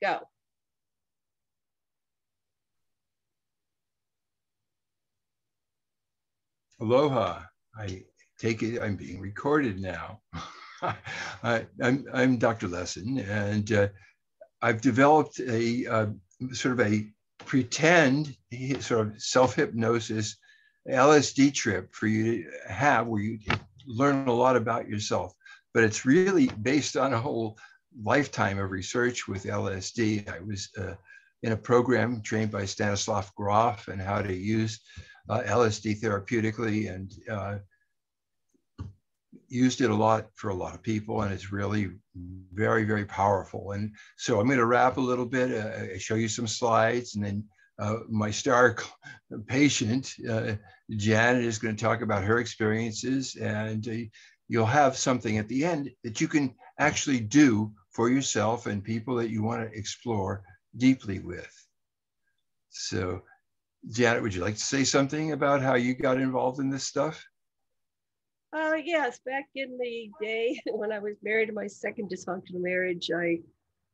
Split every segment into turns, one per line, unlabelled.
Go.
Aloha. I take it I'm being recorded now. I'm Dr. Lessin, and I've developed a sort of a pretend sort of self-hypnosis LSD trip for you to have, where you learn a lot about yourself. But it's really based on a whole lifetime of research with LSD. I was in a program trained by Stanislav Grof and how to use LSD therapeutically, and used it a lot for a lot of people, and it's really very, very powerful. And so I'm going to wrap a little bit, show you some slides, and then my star patient, Janet, is going to talk about her experiences, and you'll have something at the end that you can actually do for yourself and people that you want to explore deeply with. So, Janet, would you like to say something about how you got involved in this stuff?
Yes, back in the day when I was married in my second dysfunctional marriage, I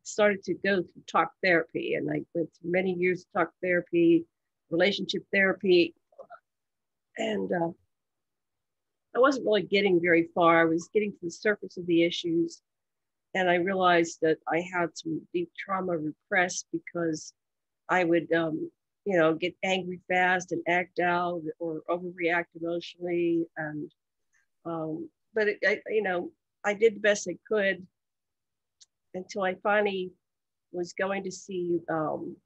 started to go through talk therapy, and I went through many years of talk therapy, relationship therapy, and I wasn't really getting very far. I was getting to the surface of the issues, and I realized that I had some deep trauma repressed because I would, get angry fast and act out or overreact emotionally, and but I did the best I could until I finally was going to see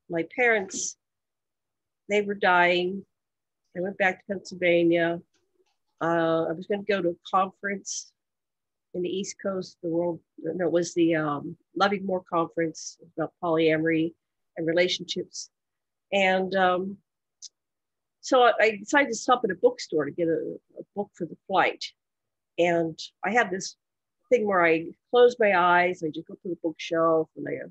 my parents. They were dying. I went back to Pennsylvania. I was going to go to a conference in the East Coast, it was the Loving More conference about polyamory and relationships. And so I decided to stop at a bookstore to get a book for the flight. And I had this thing where I close my eyes, I just go to the bookshelf, and I go,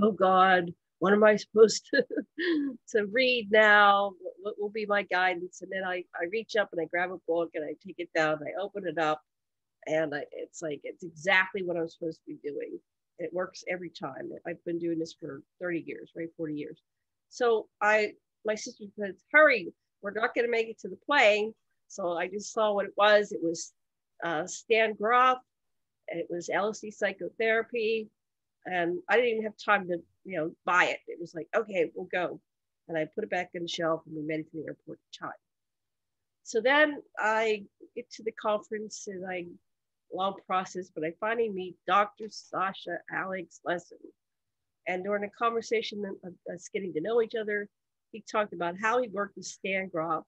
oh God, what am I supposed to read now? What will be my guidance? And then I reach up and I grab a book and I take it down, and I open it up, and it's exactly what I'm supposed to be doing. It works every time. I've been doing this for 30 years, right? 40 years. So my sister said, hurry, we're not going to make it to the plane. So I just saw what it was. It was Stan Grof, and it was LSD psychotherapy. And I didn't even have time to, buy it. It was like, okay, we'll go. And I put it back on the shelf, and we made it to the airport in time. So then I get to the conference, and long process, but I finally meet Dr. Sasha Alex Lessin. And during a conversation of us getting to know each other, he talked about how he worked with Stan Grof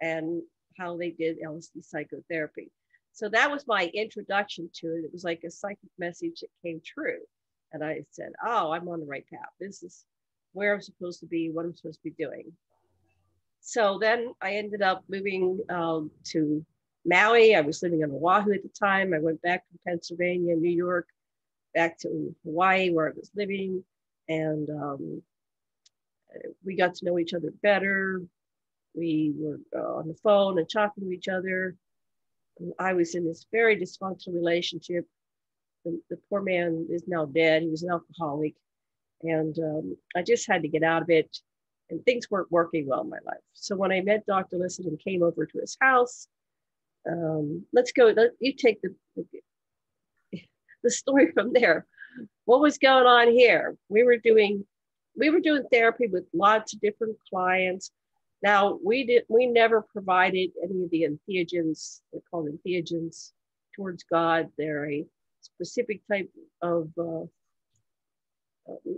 and how they did LSD psychotherapy. So that was my introduction to it. It was like a psychic message that came true. And I said, oh, I'm on the right path. This is where I'm supposed to be, what I'm supposed to be doing. So then I ended up moving to Maui. I was living on Oahu at the time. I went back from Pennsylvania, New York, back to Hawaii where I was living. And we got to know each other better. We were on the phone and talking to each other. I was in this very dysfunctional relationship. The poor man is now dead. He was an alcoholic. And I just had to get out of it. And things weren't working well in my life. So when I met Dr. Lessin and came over to his house, let's go. You take the story from there. What was going on here? We were doing therapy with lots of different clients. Now we never provided any of the entheogens. They're called entheogens towards God. They're a specific type of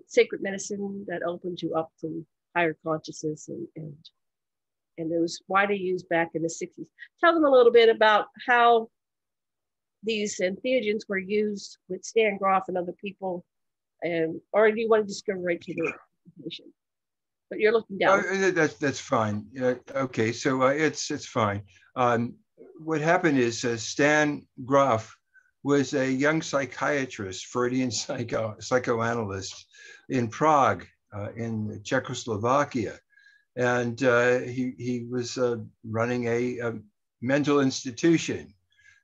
sacred medicine that opens you up to higher consciousness, and it was widely used back in the 60s. Tell them a little bit about how these entheogens were used with Stan Grof and other people, or do you want to just go right to the presentation? But you're looking down.
That's fine. Okay, so it's fine. What happened is Stan Grof was a young psychiatrist, Freudian psychoanalyst in Prague, in Czechoslovakia. And he was running a mental institution.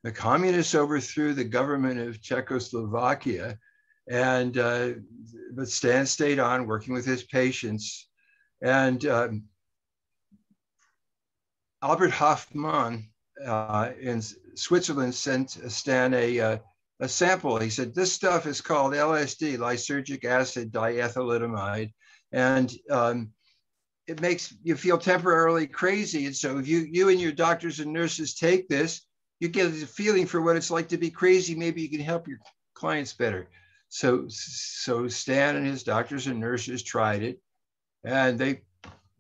The communists overthrew the government of Czechoslovakia, And but Stan stayed on working with his patients. And Albert Hoffmann in Switzerland sent Stan a sample. He said, this stuff is called LSD, lysergic acid diethylamide, and it makes you feel temporarily crazy. And so if you and your doctors and nurses take this, you get a feeling for what it's like to be crazy. Maybe you can help your clients better. So Stan and his doctors and nurses tried it, and they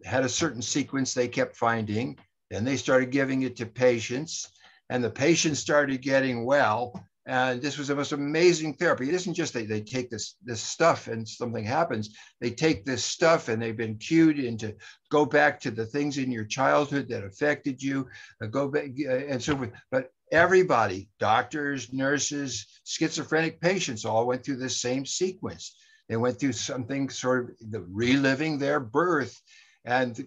had a certain sequence they kept finding. Then they started giving it to patients, and the patients started getting well. And this was the most amazing therapy. It isn't just they take this stuff and something happens. They take this stuff and they've been cued into go back to the things in your childhood that affected you, go back and so forth. But everybody, doctors, nurses, schizophrenic patients, all went through this same sequence. They went through something sort of reliving their birth, and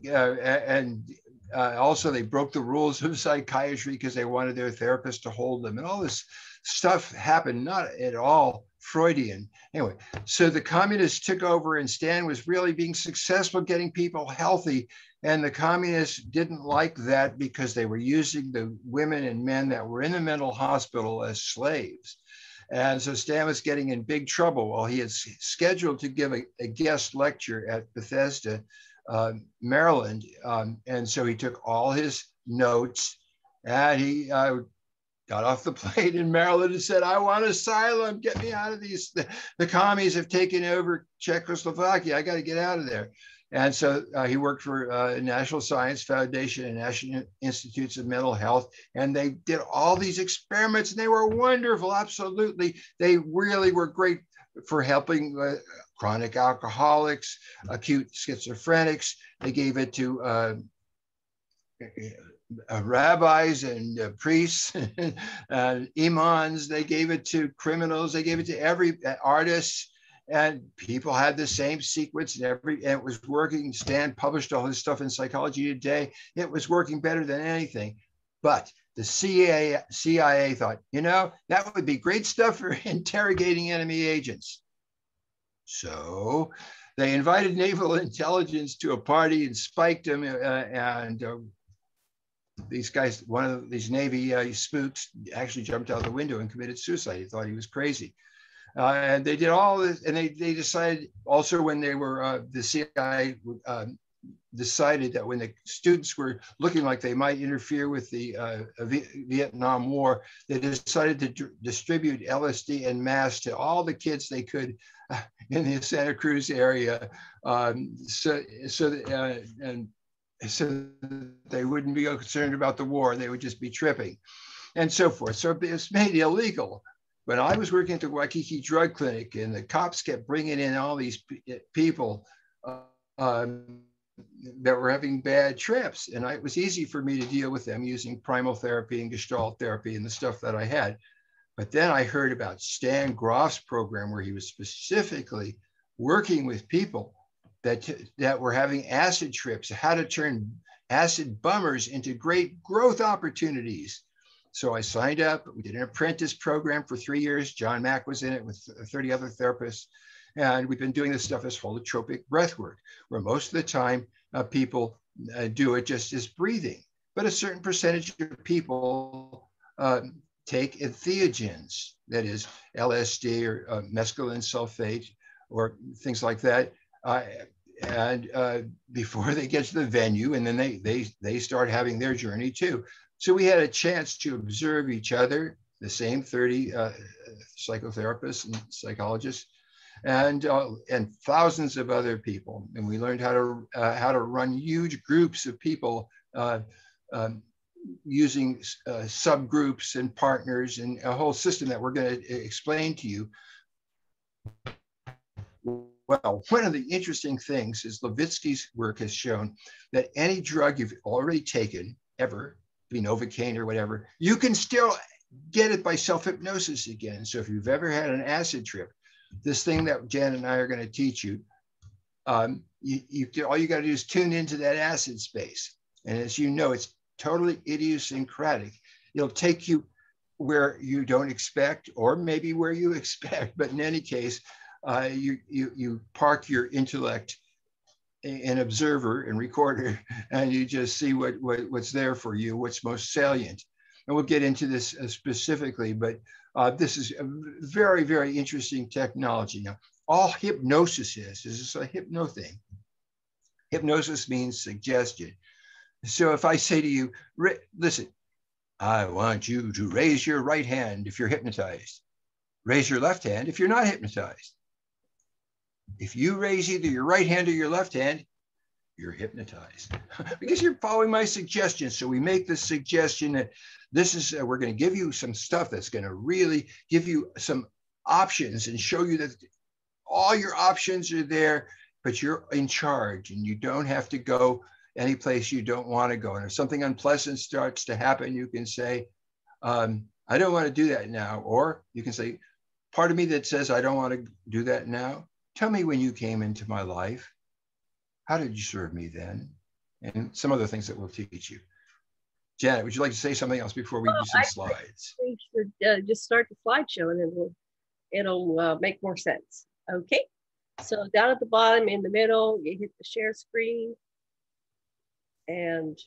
also they broke the rules of psychiatry because they wanted their therapist to hold them, and all this stuff happened, not at all Freudian. Anyway, so the communists took over, and Stan was really being successful getting people healthy. And the communists didn't like that because they were using the women and men that were in the mental hospital as slaves. And so Stan was getting in big trouble. Well, he had scheduled to give a guest lecture at Bethesda, Maryland. And so he took all his notes, and he got off the plane in Maryland and said, I want asylum, get me out of these. The commies have taken over Czechoslovakia, I got to get out of there. And so he worked for National Science Foundation and National Institutes of Mental Health. And they did all these experiments, and they were wonderful, absolutely. They really were great for helping chronic alcoholics, acute schizophrenics. They gave it to rabbis and priests and imams. They gave it to criminals. They gave it to every artist, and people had the same sequence, and it was working. Stan published all his stuff in Psychology Today. It was working better than anything. But the CIA thought, that would be great stuff for interrogating enemy agents. So they invited naval intelligence to a party and spiked them, and these guys, one of these Navy spooks actually jumped out the window and committed suicide. He thought he was crazy. And they did all this, and they decided also when they were, the CIA decided that when the students were looking like they might interfere with the Vietnam War, they decided to distribute LSD en masse to all the kids they could in the Santa Cruz area, so they wouldn't be concerned about the war. They would just be tripping and so forth. So it was made illegal. When I was working at the Waikiki Drug Clinic, and the cops kept bringing in all these people that were having bad trips, and it was easy for me to deal with them using primal therapy and Gestalt therapy and the stuff that I had. But then I heard about Stan Grof's program, where he was specifically working with people that were having acid trips, how to turn acid bummers into great growth opportunities. So I signed up. We did an apprentice program for 3 years. John Mack was in it with 30 other therapists. And we've been doing this stuff as holotropic breathwork, where most of the time people do it just as breathing. But a certain percentage of people take entheogens, that is LSD or mescaline sulfate or things like that. And before they get to the venue, and then they start having their journey too. So we had a chance to observe each other, the same 30 psychotherapists and psychologists, and thousands of other people. And we learned how to run huge groups of people using subgroups and partners, and a whole system that we're going to explain to you. Well, one of the interesting things is Levitsky's work has shown that any drug you've already taken, ever, Novocaine or whatever, you can still get it by self-hypnosis again. So if you've ever had an acid trip, this thing that Janet and I are going to teach you, all you got to do is tune into that acid space. And as you know, it's totally idiosyncratic. It'll take you where you don't expect, or maybe where you expect, but in any case, you park your intellect an observer and recorder, and you just see what's there for you, what's most salient. And we'll get into this specifically, but this is a very, very interesting technology. Now, all hypnosis is a hypno thing. Hypnosis means suggestion. So if I say to you, listen, I want you to raise your right hand if you're hypnotized. Raise your left hand if you're not hypnotized. If you raise either your right hand or your left hand, you're hypnotized because you're following my suggestion. So we make the suggestion that this is, we're going to give you some stuff that's going to really give you some options and show you that all your options are there, but you're in charge and you don't have to go any place you don't want to go. And if something unpleasant starts to happen, you can say, I don't want to do that now. Or you can say, part of me that says, I don't want to do that now. Tell me when you came into my life. How did you serve me then? And some other things that we'll teach you. Janet, would you like to say something else before we do some slides?
We should just start the slideshow and then it'll make more sense. Okay. So down at the bottom in the middle, you hit the share screen. And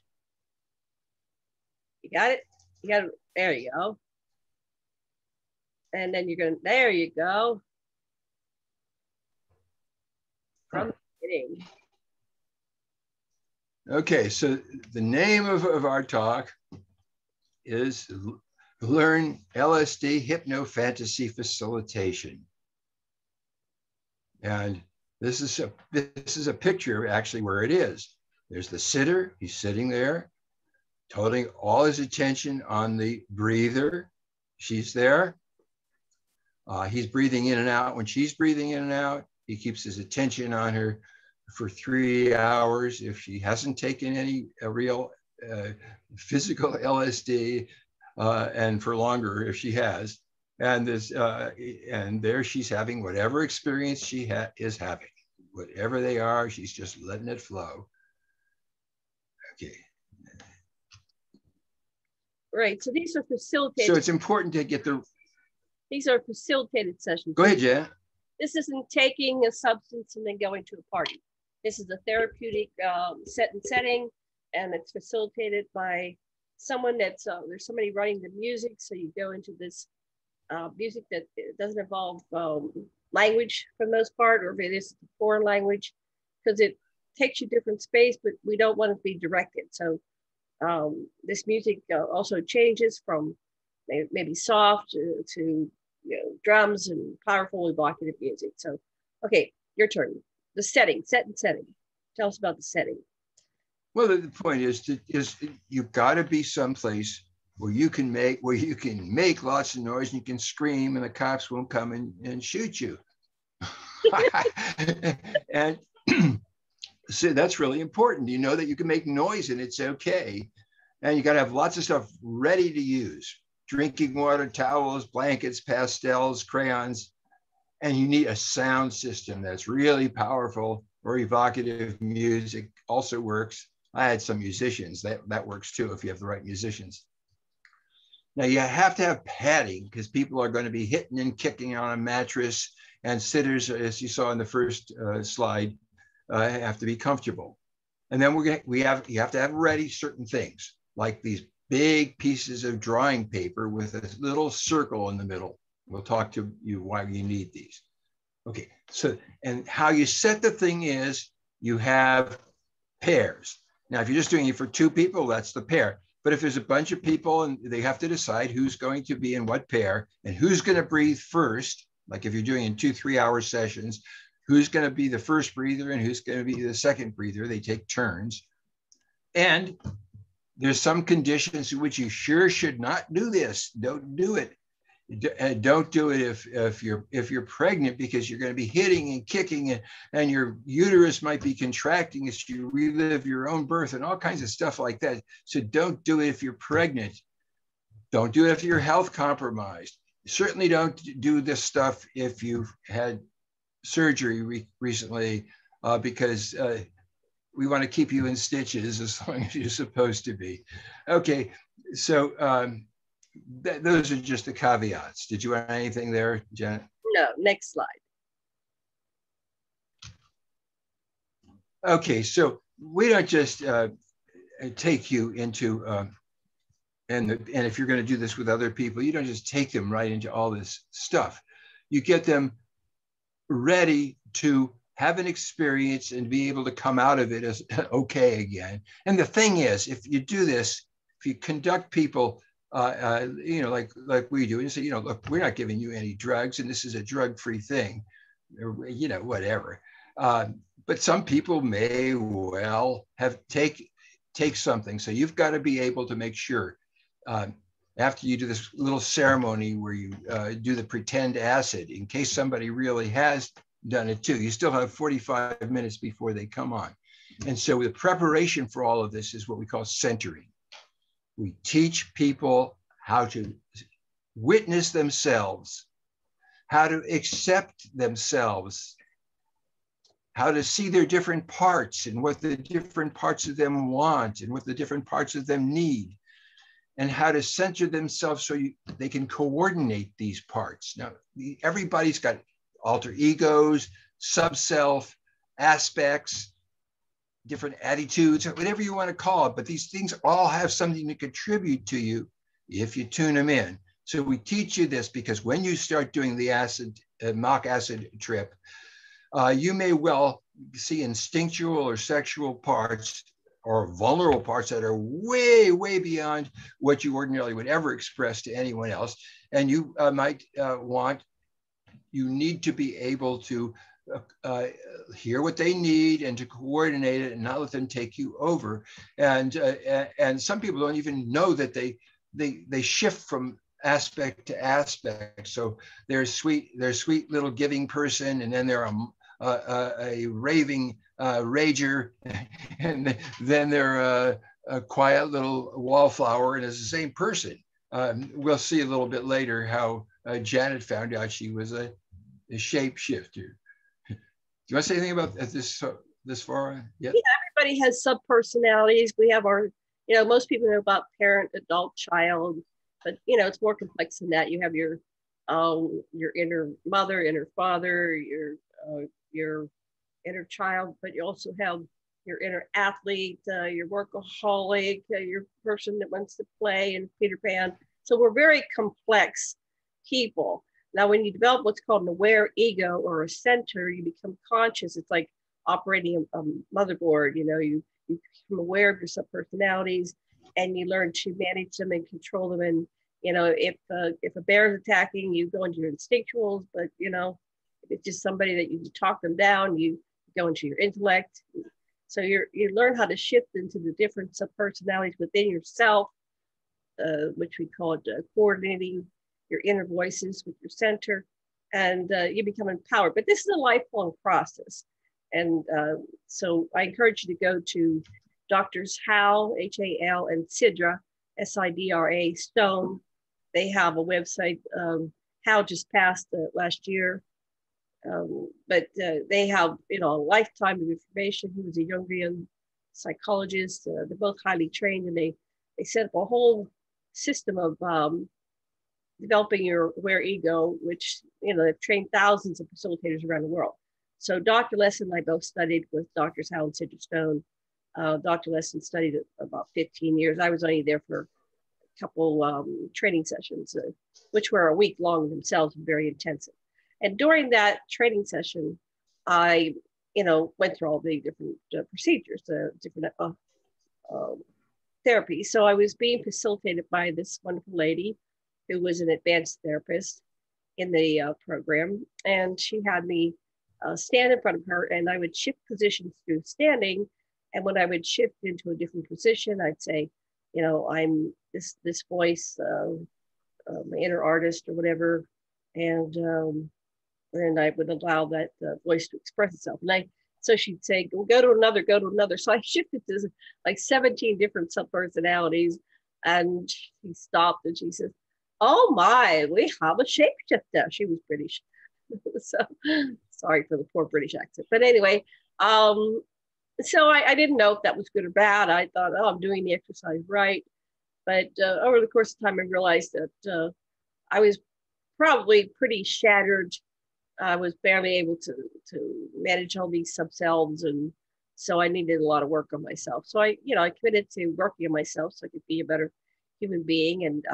you got it? You got it. There you go. And then you're going to, there you go. From the beginning.
Okay, so the name of our talk is Learn LSD Hypno-Fantasy Facilitation. And this is a picture actually where it is. There's the sitter, he's sitting there, totaling all his attention on the breather. She's there. He's breathing in and out. When she's breathing in and out, he keeps his attention on her for 3 hours. If she hasn't taken any real physical LSD, and for longer if she has, and there she's having whatever experience she is having, whatever they are, she's just letting it flow. Okay.
Right. So these are facilitated.
So it's important to get
These are facilitated sessions.
Go ahead, Jen.
This isn't taking a substance and then going to a party. This is a therapeutic setting, and it's facilitated by someone that's, there's somebody running the music. So you go into this music that doesn't involve language for the most part, or if it is a foreign language, because it takes you different space, but we don't want it to be directed. So this music also changes from maybe soft to drums and powerful evocative music. So, okay, your turn. The setting, setting. Tell us about the setting.
Well, the point is you've got to be someplace where you can make lots of noise and you can scream and the cops won't come and shoot you. And so that's really important. You know that you can make noise and it's okay. And you got to have lots of stuff ready to use. Drinking water, towels, blankets, pastels, crayons. And you need a sound system that's really powerful, or evocative music also works. I had some musicians, that works too if you have the right musicians. Now you have to have padding because people are going to be hitting and kicking on a mattress, and sitters, as you saw in the first slide, have to be comfortable. And then you have to have ready certain things like these big pieces of drawing paper with a little circle in the middle. We'll talk to you why you need these. Okay, so, and how you set the thing is you have pairs. Now, if you're just doing it for 2 people, that's the pair. But if there's a bunch of people and they have to decide who's going to be in what pair and who's going to breathe first, like if you're doing in 2-3 hour sessions, who's going to be the first breather and who's going to be the second breather, they take turns. And there's some conditions in which you sure should not do this. Don't do it. Don't do it if you're pregnant, because you're going to be hitting and kicking and your uterus might be contracting as you relive your own birth and all kinds of stuff like that. So don't do it if you're pregnant. Don't do it if you're health compromised. Certainly don't do this stuff if you've had surgery recently, because we want to keep you in stitches as long as you're supposed to be. Okay, so those are just the caveats. Did you add anything there, Janet?
No, next slide.
Okay, so we don't just take you into, and if you're going to do this with other people, you don't just take them right into all this stuff. You get them ready to have an experience and be able to come out of it as okay again. And the thing is, if you do this, if you conduct people, like we do, and say, look, we're not giving you any drugs, and this is a drug-free thing, or, whatever. But some people may well have take something. So you've got to be able to make sure after you do this little ceremony where you do the pretend acid, in case somebody really has done it too, you still have 45 minutes before they come on. And so the preparation for all of this is what we call centering. We teach people how to witness themselves, how to accept themselves, how to see their different parts and what the different parts of them want and what the different parts of them need, and how to center themselves so they can coordinate these parts. Now, everybody's got alter egos, sub-self, aspects, different attitudes, whatever you want to call it, but these things all have something to contribute to you if you tune them in. So we teach you this because when you start doing the mock acid trip, you may well see instinctual or sexual parts or vulnerable parts that are way, way beyond what you ordinarily would ever express to anyone else. And you might you need to be able to hear what they need and to coordinate it and not let them take you over. And some people don't even know that they shift from aspect to aspect. So they're sweet little giving person, and then they're a raving rager, and then they're a quiet little wallflower, and it's the same person. We'll see a little bit later how Janet found out she was a shapeshifter. Do you want to say anything about this far? Yeah,
everybody has sub-personalities. We have our, most people know about parent, adult, child, but it's more complex than that. You have your inner mother, inner father, your inner child, but you also have your inner athlete, your workaholic, your person that wants to play and Peter Pan. So we're very complex people. Now, when you develop what's called an aware ego or a center, you become conscious. It's like operating a motherboard. You become aware of your subpersonalities, and you learn to manage them and control them. And if a bear is attacking, you go into your instinctuals. But if it's just somebody that you talk them down, you go into your intellect. So you learn how to shift into the different subpersonalities within yourself, which we call it coordinating your inner voices with your center, and you become empowered. But this is a lifelong process. And so I encourage you to go to Doctors Hal, H-A-L, and Sidra, S-I-D-R-A, Stone. They have a website. Hal just passed last year. But they have, a lifetime of information. He was a Jungian psychologist. They're both highly trained, and they set up a whole system of developing your aware ego, which, they've trained thousands of facilitators around the world. So Dr. Lessin and I both studied with Doctors Hal and Sidra Stone. Dr. Lessin studied about 15 years. I was only there for a couple training sessions, which were a week long themselves and very intensive. And during that training session, I, went through all the different procedures, different therapies. So I was being facilitated by this wonderful lady who was an advanced therapist in the program. And she had me stand in front of her, and I would shift positions through standing. And when I would shift into a different position, I'd say, I'm this voice, my inner artist or whatever. And I would allow that voice to express itself. So she'd say, well, go to another. So I shifted to like 17 different subpersonalities. And she stopped and she says, oh my, we have a shapeshifter. She was British. So sorry for the poor British accent. But anyway, so I didn't know if that was good or bad. I thought, oh, I'm doing the exercise right. But over the course of time, I realized that I was probably pretty shattered. I was barely able to manage all these subselves, and so I needed a lot of work on myself. So I committed to working on myself so I could be a better human being. And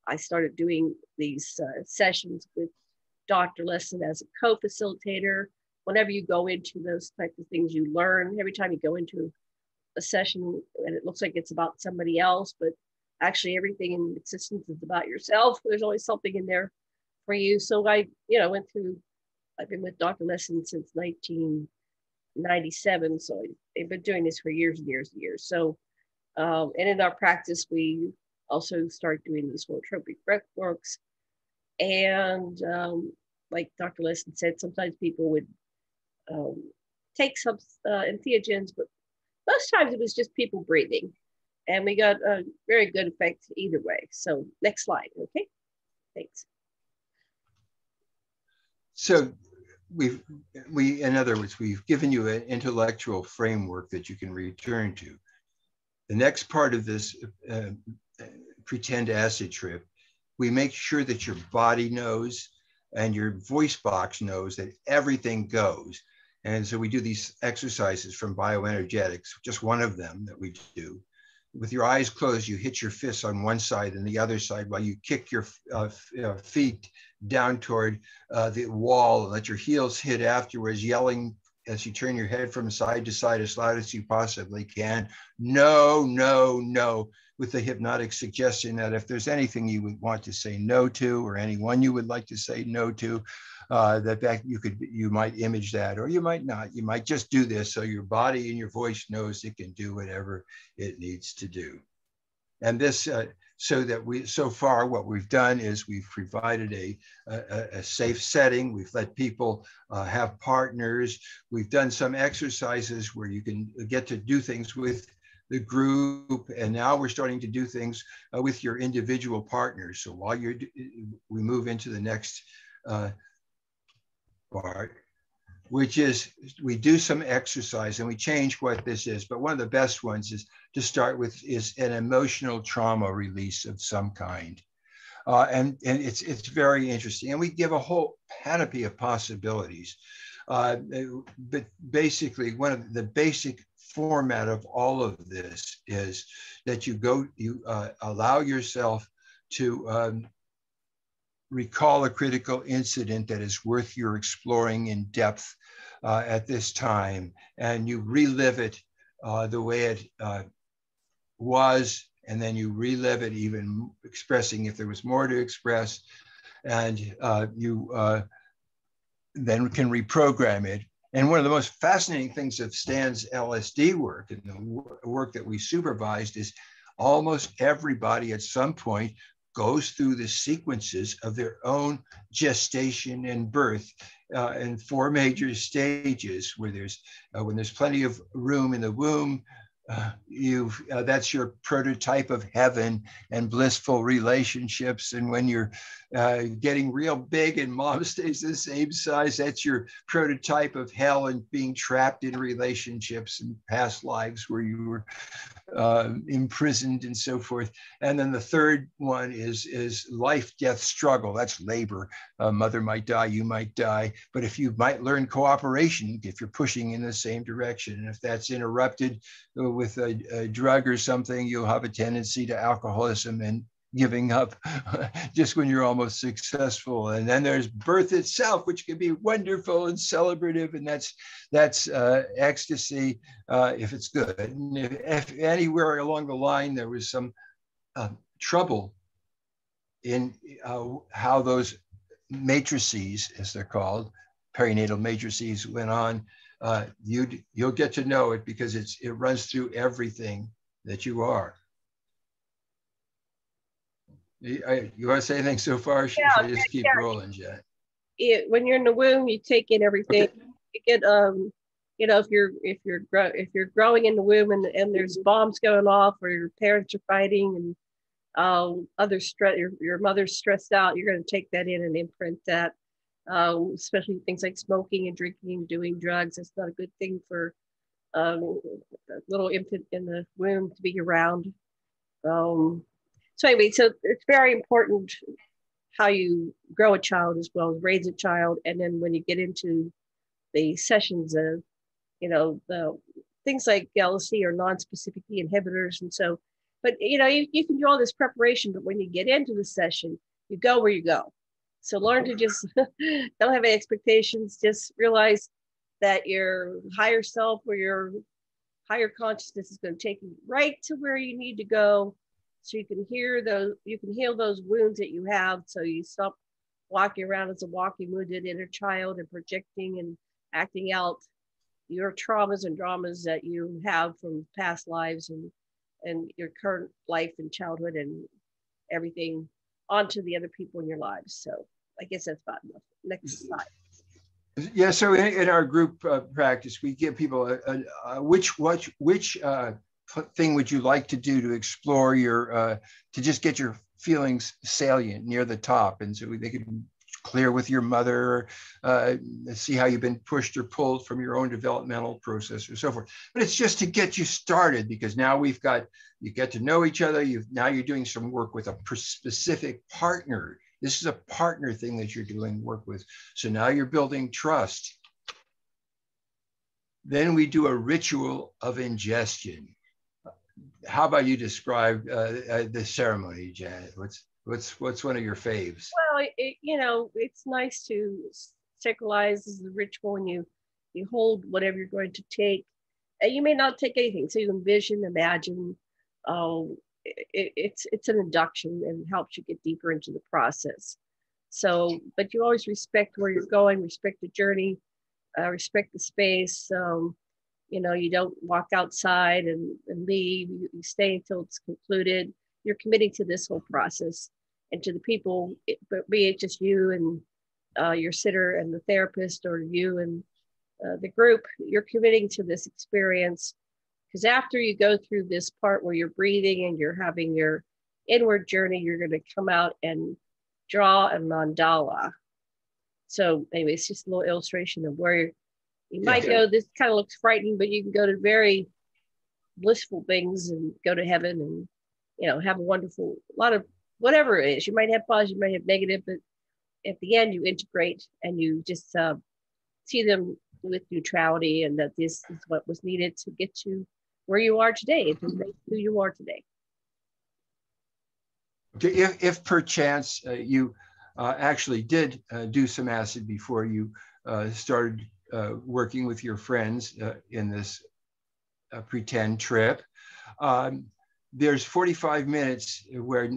I started doing these sessions with Dr. Lessin as a co-facilitator. Whenever you go into those types of things, you learn. Every time you go into a session and it looks like it's about somebody else, but actually everything in existence is about yourself. There's always something in there for you. So I, I've been with Dr. Lessin since 1997. So I've been doing this for years and years and years. So, and in our practice, we also started doing these holotropic breathworks. And like Dr. Lessin said, sometimes people would take some entheogens, but most times it was just people breathing. And we got a very good effect either way. So next slide, okay? Thanks.
So in other words, we've given you an intellectual framework that you can return to. The next part of this pretend acid trip, we make sure that your body knows and your voice box knows that everything goes. And so we do these exercises from bioenergetics, just one of them that we do. With your eyes closed, you hit your fists on one side and the other side while you kick your feet down toward the wall and let your heels hit afterwards, yelling as you turn your head from side to side as loud as you possibly can. No, no, no, with the hypnotic suggestion that if there's anything you would want to say no to or anyone you would like to say no to, that you might image that, or you might not. You might just do this so your body and your voice knows it can do whatever it needs to do. And this, so far what we've done is we've provided a safe setting. We've let people have partners. We've done some exercises where you can get to do things with the group, and now we're starting to do things with your individual partners. So while we move into the next part, which is we do some exercise and we change what this is. But one of the best ones is to start with is an emotional trauma release of some kind. And it's very interesting. And we give a whole panoply of possibilities. But basically, one of the basic format of all of this is that you allow yourself to recall a critical incident that is worth your exploring in depth at this time, and you relive it the way it was, and then you relive it even expressing if there was more to express, and you then can reprogram it. And one of the most fascinating things of Stan's LSD work and the work that we supervised is almost everybody at some point goes through the sequences of their own gestation and birth in 4 major stages, where when there's plenty of room in the womb, that's your prototype of heaven and blissful relationships. And when you're getting real big and mom stays the same size, that's your prototype of hell and being trapped in relationships and past lives where you were imprisoned and so forth. And then the third one is life-death struggle. That's labor. Mother might die, you might die. But if you might learn cooperation, if you're pushing in the same direction, and if that's interrupted with a drug or something, you'll have a tendency to alcoholism and giving up just when you're almost successful. And then there's birth itself, which can be wonderful and celebrative, and that's ecstasy if it's good. And if anywhere along the line there was some trouble in how those matrices, as they're called, perinatal matrices, went on, you'll get to know it because it runs through everything that you are. You want to say anything so far? Should I just keep rolling, Janet?
When you're in the womb, you take in everything. Okay. You get if you're growing in the womb and there's bombs going off, or your parents are fighting and your mother's stressed out, you're going to take that in and imprint that. Especially things like smoking and drinking and doing drugs. It's not a good thing for a little infant in the womb to be around. So anyway, so it's very important how you grow a child as well as raise a child. And then when you get into the sessions of, the things like LSD or non-specific inhibitors. And so, but you can do all this preparation, but when you get into the session, you go where you go. So learn to just don't have any expectations. Just realize that your higher self or your higher consciousness is going to take you right to where you need to go. So you can heal those wounds that you have. So you stop walking around as a walking wounded inner child and projecting and acting out your traumas and dramas that you have from past lives and your current life and childhood and everything onto the other people in your lives. So I guess that's about enough. Next slide.
Yeah, so in our group practice, we give people which thing would you like to do to explore your, to just get your feelings salient near the top. And so they can clear with your mother, see how you've been pushed or pulled from your own developmental process or so forth. But it's just to get you started, because now you get to know each other. Now you're doing some work with a specific partner. This is a partner thing that you're doing work with. So now you're building trust. Then we do a ritual of ingestion. How about you describe the ceremony, Janet? What's one of your faves?
Well, it's nice to sacralize the ritual, and you hold whatever you're going to take. You may not take anything, so you envision, imagine. It's an induction and helps you get deeper into the process. So, but you always respect where you're going, respect the journey, respect the space. You don't walk outside and leave. You stay until it's concluded. You're committing to this whole process and to the people, be it just you and your sitter and the therapist, or you and the group. You're committing to this experience, because after you go through this part where you're breathing and you're having your inward journey, you're going to come out and draw a mandala. So anyway, it's just a little illustration of where you might go. This kind of looks frightening, but you can go to very blissful things and go to heaven and, have a wonderful, lot of whatever it is. You might have positive, you might have negative, but at the end you integrate and you just see them with neutrality, and that this is what was needed to get you where you are today, to make who you are today.
Okay, if perchance you actually did do some acid before you started working with your friends in this pretend trip, there's 45 minutes where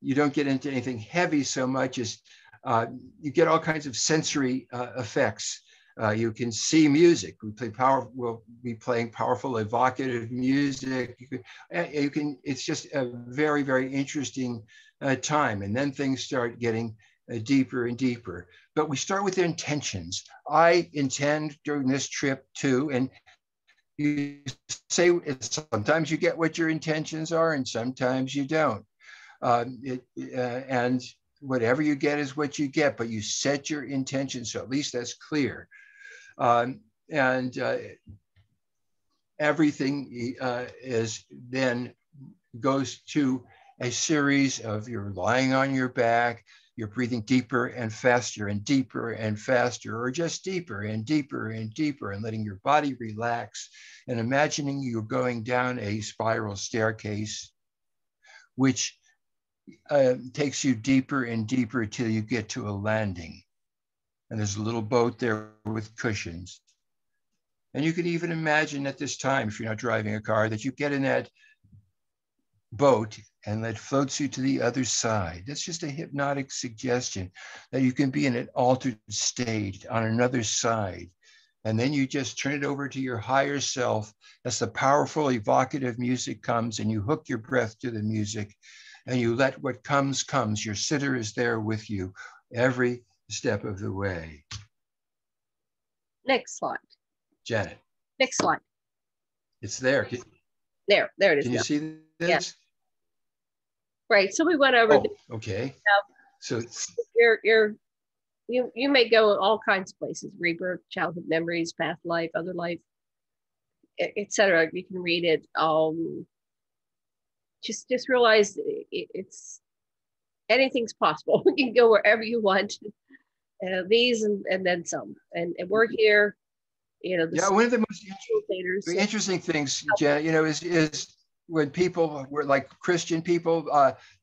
you don't get into anything heavy so much as you get all kinds of sensory effects. You can see music. We'll be playing powerful evocative music. It's just a very, very interesting time. And then things start getting deeper and deeper. But we start with intentions. I intend during this trip to, and you say sometimes you get what your intentions are and sometimes you don't. And whatever you get is what you get, but you set your intention, so at least that's clear. Everything is then goes to a series of, you're lying on your back, you're breathing deeper and faster and deeper and faster, or just deeper and deeper and deeper, and letting your body relax and imagining you're going down a spiral staircase, which takes you deeper and deeper till you get to a landing. And there's a little boat there with cushions. And you can even imagine at this time, if you're not driving a car, that you get in that boat and that floats you to the other side. That's just a hypnotic suggestion that you can be in an altered state on another side. And then you just turn it over to your higher self as the powerful evocative music comes, and you hook your breath to the music and you let what comes, comes. Your sitter is there with you every step of the way.
Next slide.
Janet.
Next slide.
It's there.
There it is.
Can you see this?
Yeah. Right. So we went over.
Okay. So
you may go all kinds of places: rebirth, childhood memories, past life, other life, etc. You can read it. just realize it's anything's possible. You can go wherever you want. These and then some. And we're here, you know.
Yeah, one of the most interesting things, Janet, you know, is when people were like Christian people,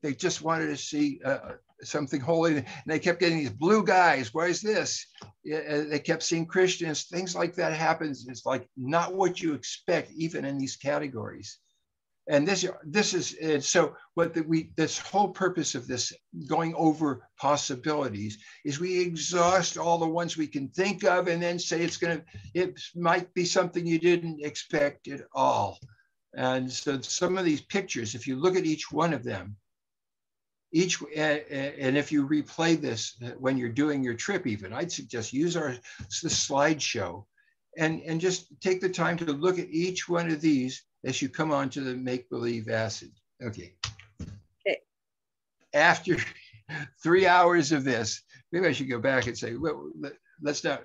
they just wanted to see something holy, and they kept getting these blue guys. Why is this? They kept seeing Christians. Things like that happens. It's like not what you expect, even in these categories. And this is, and so what this whole purpose of this going over possibilities is we exhaust all the ones we can think of and then say it might be something you didn't expect at all. And so some of these pictures, if you look at each one of them, and if you replay this when you're doing your trip, even, I'd suggest use the slideshow and just take the time to look at each one of these as you come on to the make-believe acid. Okay. After 3 hours of this, maybe I should go back and say, well, let's not,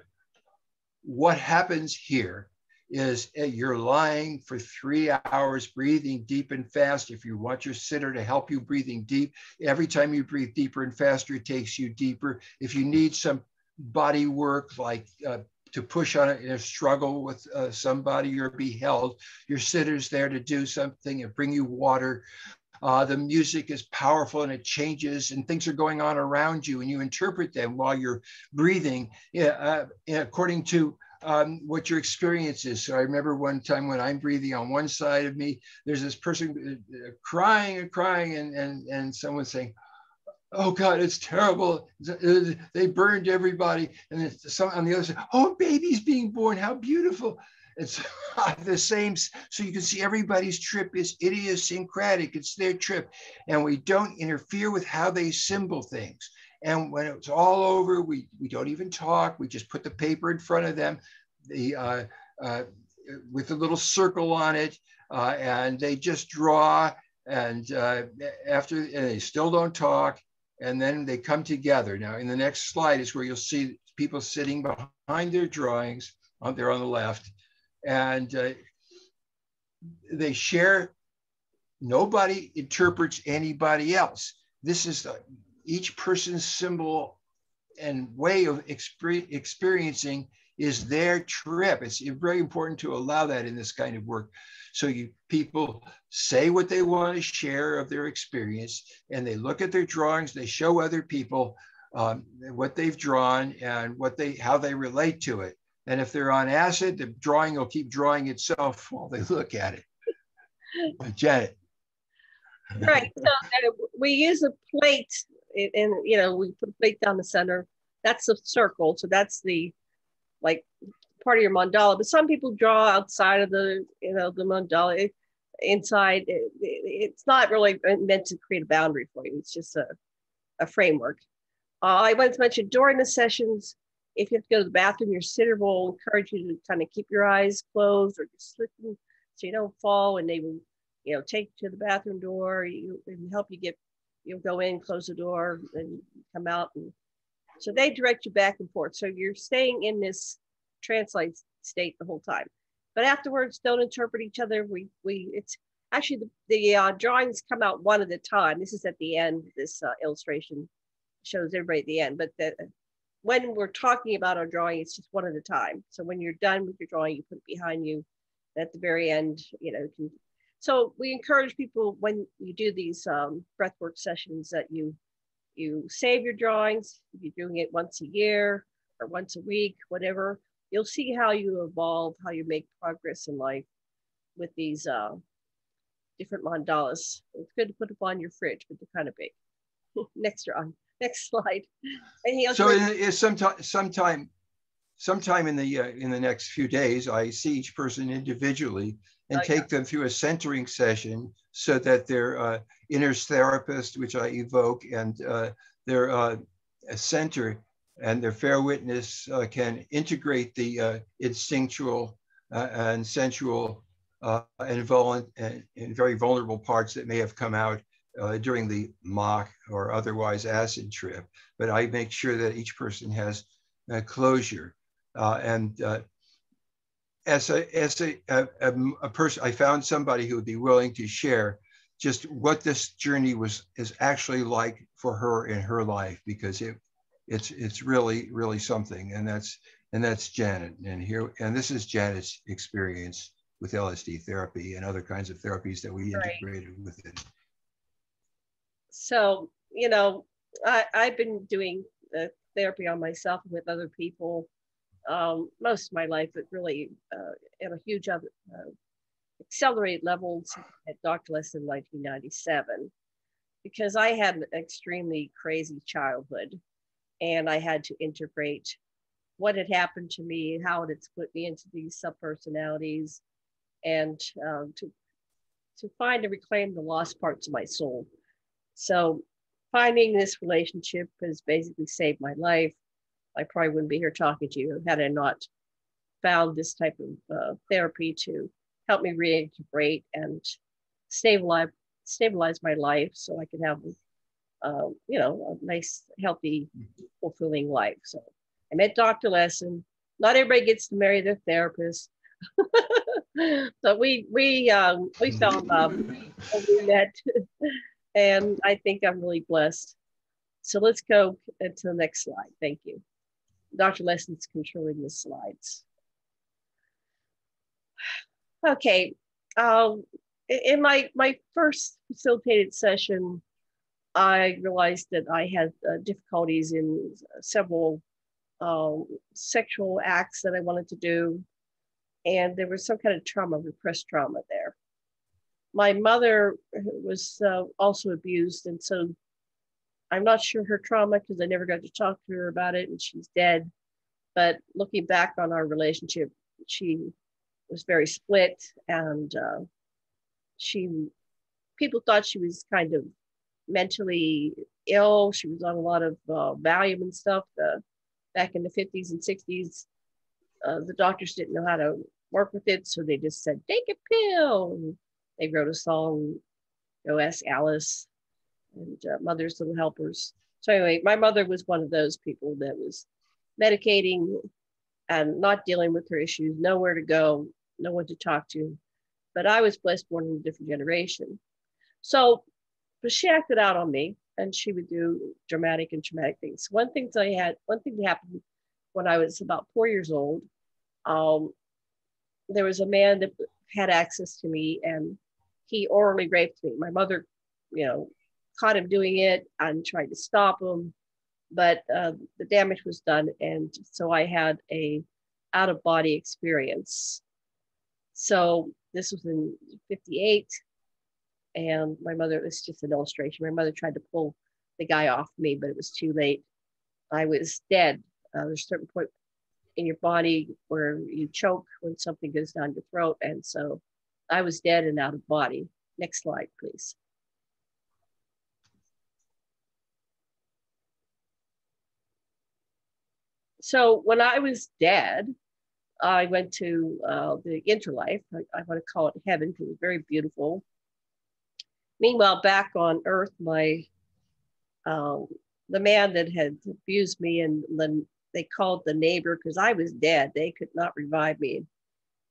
what happens here is you're lying for 3 hours, breathing deep and fast. If you want your sitter to help you breathing deep, every time you breathe deeper and faster, it takes you deeper. If you need some body work, like to push on it in a struggle with somebody or be held, your sitter's there to do something and bring you water. The music is powerful and it changes and things are going on around you and you interpret them while you're breathing according to what your experience is. So I remember one time when I'm breathing on one side of me, there's this person crying and crying and someone saying, oh God, it's terrible. They burned everybody. And some on the other side, oh, baby's being born, how beautiful. It's the same. So you can see everybody's trip is idiosyncratic. It's their trip. And we don't interfere with how they symbol things. And when it's all over, we don't even talk. We just put the paper in front of them with a little circle on it. And they just draw. And they still don't talk. And then they come together. Now, in the next slide is where you'll see people sitting behind their drawings. They're on the left. And they share. Nobody interprets anybody else. This is each person's symbol and way of experiencing is their trip. It's very important to allow that in this kind of work. So people say what they want to share of their experience, and they look at their drawings, they show other people what they've drawn and how they relate to it. And if they're on acid, the drawing will keep drawing itself while they look at it. Janet.
Right. So we use a plate, and we put a plate down the center. That's a circle. So that's the part of your mandala. But some people draw outside of the the mandala. Inside, it's not really meant to create a boundary for you. It's just a framework. I want to mention during the sessions, if you have to go to the bathroom, your sitter will encourage you to kind of keep your eyes closed or just listen so you don't fall, and they will take you to the bathroom door and help you go in, close the door, and come out. And so they direct you back and forth. So you're staying in this translate state the whole time. But afterwards, don't interpret each other. It's actually the drawings come out one at a time. This is at the end. This illustration shows everybody at the end. But when we're talking about our drawing, it's just one at a time. So when you're done with your drawing, you put it behind you. At the very end, So we encourage people when you do these breathwork sessions that you save your drawings. If you're doing it once a year or once a week, whatever, you'll see how you evolve, how you make progress in life with these different mandalas. It's good to put them on your fridge, but they're kind of big. Next slide.
Sometime in the next few days, I see each person individually and take them through a centering session so that their inner therapist, which I evoke, and their center and their fair witness can integrate the instinctual and sensual and very vulnerable parts that may have come out during the mock or otherwise acid trip. But I make sure that each person has closure. As a person, I found somebody who would be willing to share just what this journey is actually like for her in her life, because it's really something. And that's Janet. And this is Janet's experience with LSD therapy and other kinds of therapies that we integrated with it.
So, I've been doing therapy on myself and with other people most of my life, but really at a huge accelerated levels at Dr. Lessin in 1997, because I had an extremely crazy childhood, and I had to integrate what had happened to me, how it had split me into these subpersonalities, and to find and reclaim the lost parts of my soul. So finding this relationship has basically saved my life. I probably wouldn't be here talking to you had I not found this type of therapy to help me reintegrate and stabilize my life so I could have, a nice, healthy, fulfilling life. So I met Dr. Lessin. Not everybody gets to marry their therapist. So we fell in love when we met. And I think I'm really blessed. So let's go to the next slide. Thank you. Dr. Lessin's controlling the slides. Okay. In my first facilitated session, I realized that I had difficulties in several sexual acts that I wanted to do. And there was some kind of trauma, repressed trauma there. My mother was also abused, and so I'm not sure her trauma because I never got to talk to her about it, and she's dead. But looking back on our relationship, she was very split, and people thought she was kind of mentally ill. She was on a lot of Valium and stuff back in the 50s and 60s. The doctors didn't know how to work with it, so they just said, take a pill. And they wrote a song, Go Ask Alice, and Mother's Little Helpers. So anyway, my mother was one of those people that was medicating and not dealing with her issues, nowhere to go, no one to talk to. But I was blessed, born in a different generation. So, but she acted out on me, and she would do dramatic and traumatic things. One thing that happened when I was about 4 years old, there was a man that had access to me, and he orally raped me. My mother, caught him doing it and tried to stop him, but the damage was done. And so I had a out-of-body experience. So this was in 58. And my mother, it's just an illustration. My mother tried to pull the guy off me, but it was too late. I was dead. There's a certain point in your body where you choke when something goes down your throat. And so I was dead and out of body. Next slide, please. So when I was dead, I went to the interlife. I want to call it heaven because it was very beautiful. Meanwhile, back on earth, the man that had abused me, and then they called the neighbor because I was dead. They could not revive me.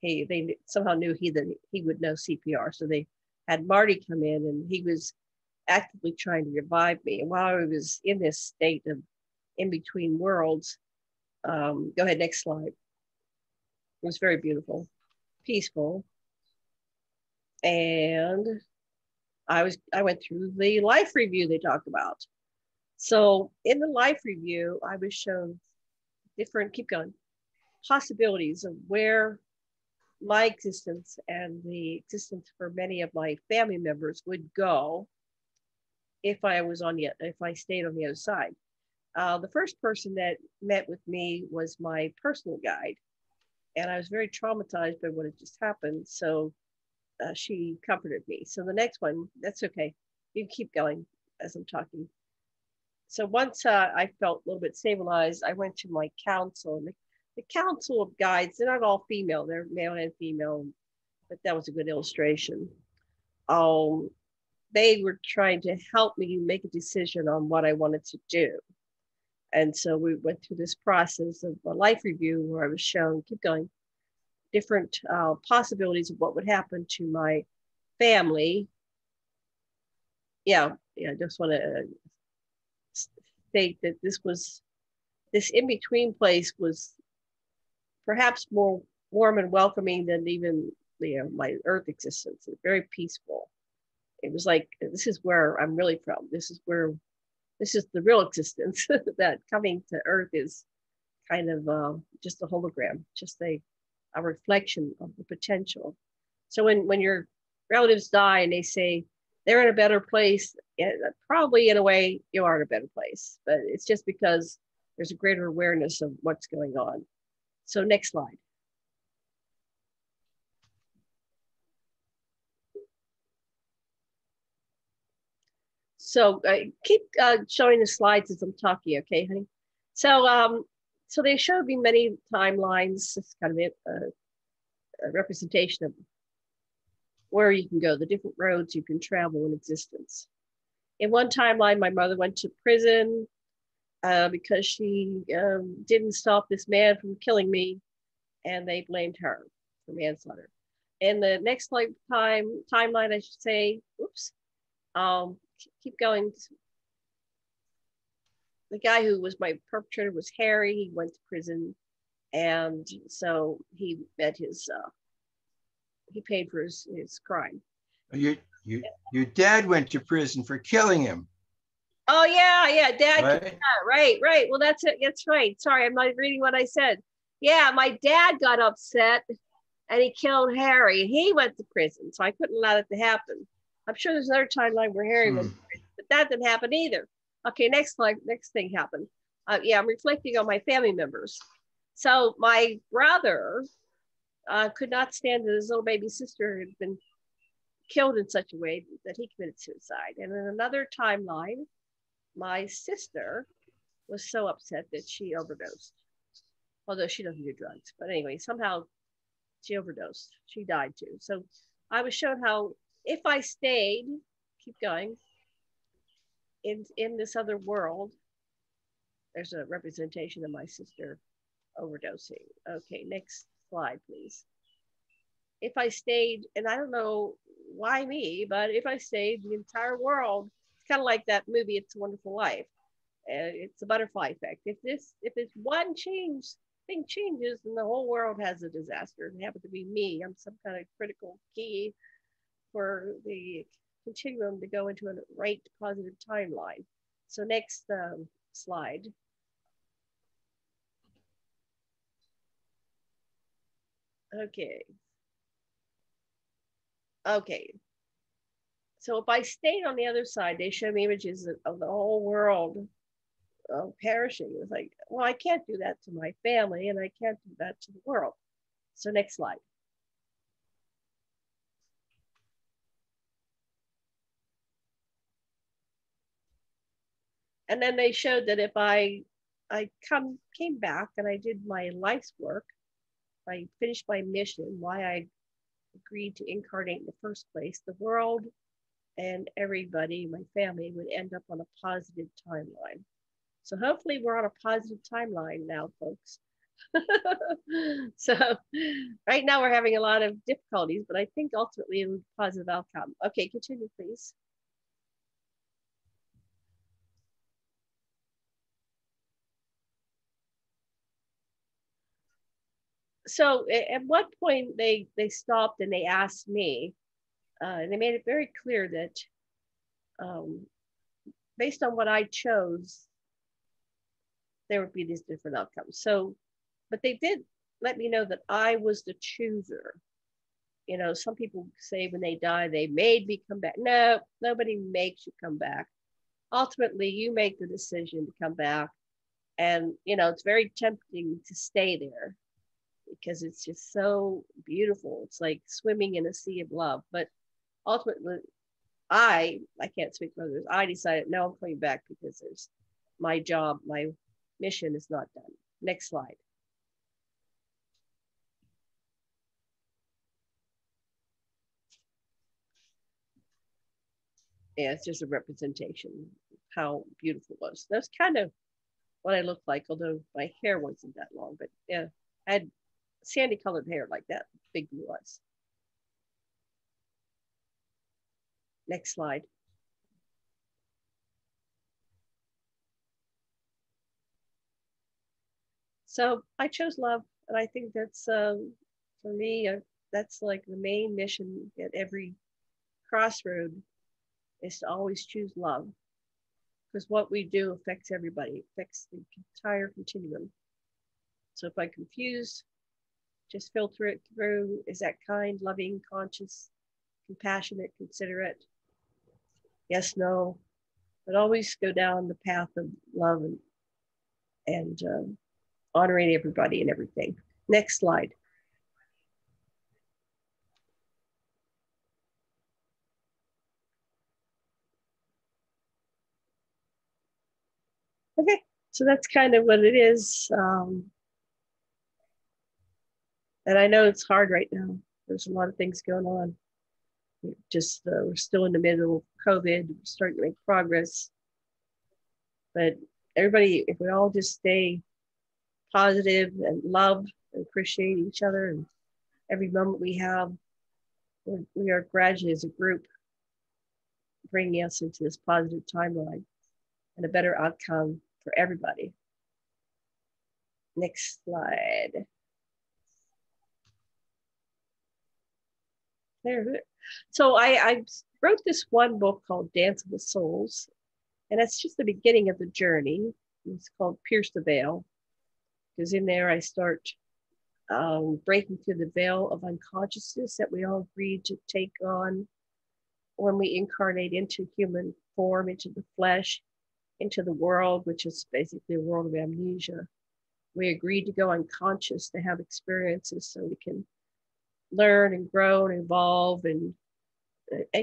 They somehow knew that he would know CPR. So they had Marty come in, and he was actively trying to revive me. And while I was in this state of in between worlds, go ahead, next slide. It was very beautiful, peaceful. And I went through the life review they talk about. So in the life review, I was shown different, keep going, possibilities of where my existence and the existence for many of my family members would go if I stayed on the other side. The first person that met with me was my personal guide, and I was very traumatized by what had just happened. So she comforted me. So the next one, that's okay. You can keep going as I'm talking. So once I felt a little bit stabilized, I went to my council. The council of guides, they're not all female, they're male and female, but that was a good illustration. They were trying to help me make a decision on what I wanted to do. And so we went through this process of a life review where I was shown, keep going, different possibilities of what would happen to my family yeah, I just want to state that this in-between place was perhaps more warm and welcoming than even my Earth existence. It's very peaceful. It was like, this is where I'm really from. This is the real existence. That coming to Earth is kind of just a hologram, just a reflection of the potential. So when your relatives die and they say they're in a better place, probably in a way you are in a better place, but it's just because there's a greater awareness of what's going on. So next slide. So keep showing the slides as I'm talking, okay, honey? So they showed me many timelines. It's kind of a representation of where you can go, the different roads you can travel in existence. In one timeline, my mother went to prison because she didn't stop this man from killing me, and they blamed her for manslaughter. In the next timeline, I should say, oops, keep going. The guy who was my perpetrator was Harry. He went to prison, and so he met he paid for his crime.
Your dad went to prison for killing him.
Oh yeah, Dad. Right. Right. Well, that's it. That's right. Sorry, I'm not reading what I said. Yeah, my dad got upset and he killed Harry. He went to prison, so I couldn't allow it to happen. I'm sure there's another timeline where Harry went to prison, but that didn't happen either. Okay, next slide. Next thing happened. I'm reflecting on my family members. So my brother could not stand that his little baby sister had been killed in such a way that he committed suicide. And in another timeline, my sister was so upset that she overdosed, although she doesn't do drugs. But anyway, somehow she overdosed. She died too. So I was shown how if I stayed, keep going, in this other world, there's a representation of my sister overdosing. Okay, next slide, please. If I stayed, and I don't know why me, but if I stayed, the entire world, it's kind of like that movie, It's a Wonderful Life. It's a butterfly effect. If this one thing changes, then the whole world has a disaster. It happened to be me. I'm some kind of critical key for the continuum to go into a right positive timeline. So next slide. Okay. So if I stayed on the other side, they show me images of the whole world perishing. It was like, well, I can't do that to my family, and I can't do that to the world. So next slide. And then they showed that if I came back and I did my life's work, I finished my mission, why I agreed to incarnate in the first place, the world and everybody, my family, would end up on a positive timeline. So hopefully we're on a positive timeline now, folks. So right now we're having a lot of difficulties, but I think ultimately it was a positive outcome. Okay, continue, please. So at what point they stopped and they asked me, and they made it very clear that based on what I chose, there would be these different outcomes. So, but they did let me know that I was the chooser. You know, some people say when they die, they made me come back. No, nobody makes you come back. Ultimately, you make the decision to come back. And, you know, it's very tempting to stay there because it's just so beautiful. It's like swimming in a sea of love. But ultimately, I can't speak for others. I decided, no, I'm coming back because there's my job, my mission is not done. Next slide. Yeah, it's just a representation of how beautiful it was. That's kind of what I looked like, although my hair wasn't that long, but yeah, I had sandy colored hair like that, big blue eyes. Next slide. So I chose love, and I think that's for me. That's like the main mission at every crossroad is to always choose love, because what we do affects everybody, it affects the entire continuum. So if I confuse, just filter it through. Is that kind, loving, conscious, compassionate, considerate? Yes, no, but always go down the path of love and honoring everybody and everything. Next slide. Okay, so that's kind of what it is. And I know it's hard right now. There's a lot of things going on. We're still in the middle of COVID. We're starting to make progress. But everybody, if we all just stay positive and love and appreciate each other and every moment we have, we are gradually as a group bringing us into this positive timeline and a better outcome for everybody. Next slide. There. So I wrote this one book called Dance of the Souls, and that's just the beginning of the journey. It's called Pierce the Veil, because in there I start breaking through the veil of unconsciousness that we all agreed to take on when we incarnate into human form, into the flesh, into the world, which is basically a world of amnesia. We agreed to go unconscious to have experiences so we can learn and grow and evolve and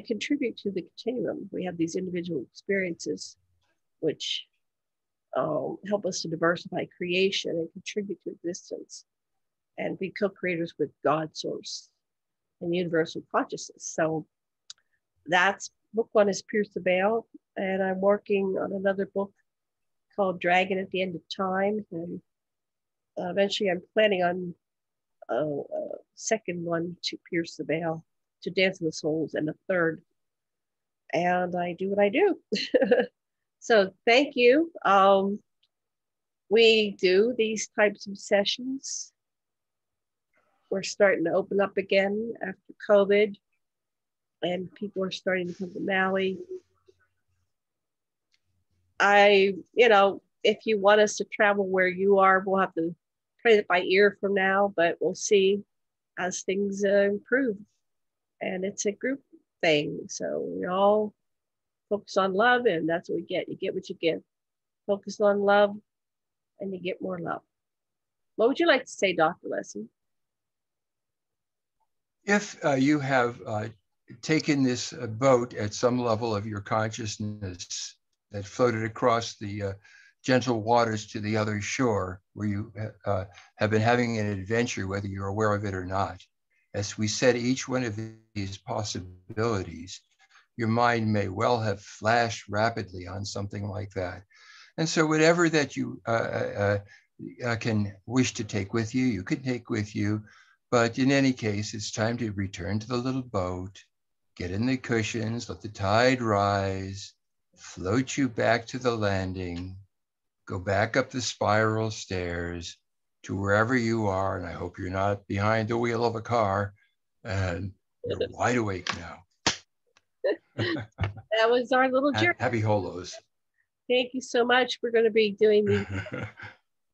contribute to the continuum. We have these individual experiences which help us to diversify creation and contribute to existence and be co-creators with God source and universal consciousness. So that's book one is Pierce the Veil, and I'm working on another book called Dragon at the End of Time, and eventually I'm planning on a second one to Pierce the Veil, to Dance of the Souls, and a third. And I do what I do. So thank you. We do these types of sessions. We're starting to open up again after COVID, and people are starting to come to Maui. If you want us to travel where you are, we'll have to play it by ear from now, but we'll see as things improve. And it's a group thing. So we all focus on love, and that's what we get. You get what you give. Focus on love, and you get more love. What would you like to say, Dr. Lessin?
If you have taken this boat at some level of your consciousness that floated across the gentle waters to the other shore, where you have been having an adventure, whether you're aware of it or not, as we said, each one of these possibilities, your mind may well have flashed rapidly on something like that. And so whatever that you can wish to take with you, you could take with you. But in any case, it's time to return to the little boat, get in the cushions, let the tide rise, float you back to the landing, go back up the spiral stairs to wherever you are. And I hope you're not behind the wheel of a car and you're wide awake now.
That was our little journey.
Happy holos.
Thank you so much. We're going to be doing these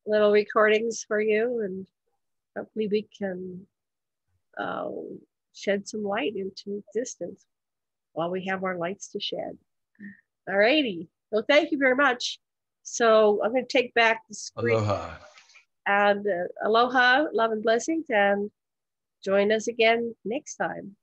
little recordings for you, and hopefully we can shed some light into existence while we have our lights to shed. All righty. Well, thank you very much. So I'm going to take back the screen.
Aloha.
And aloha, love and blessings, and join us again next time.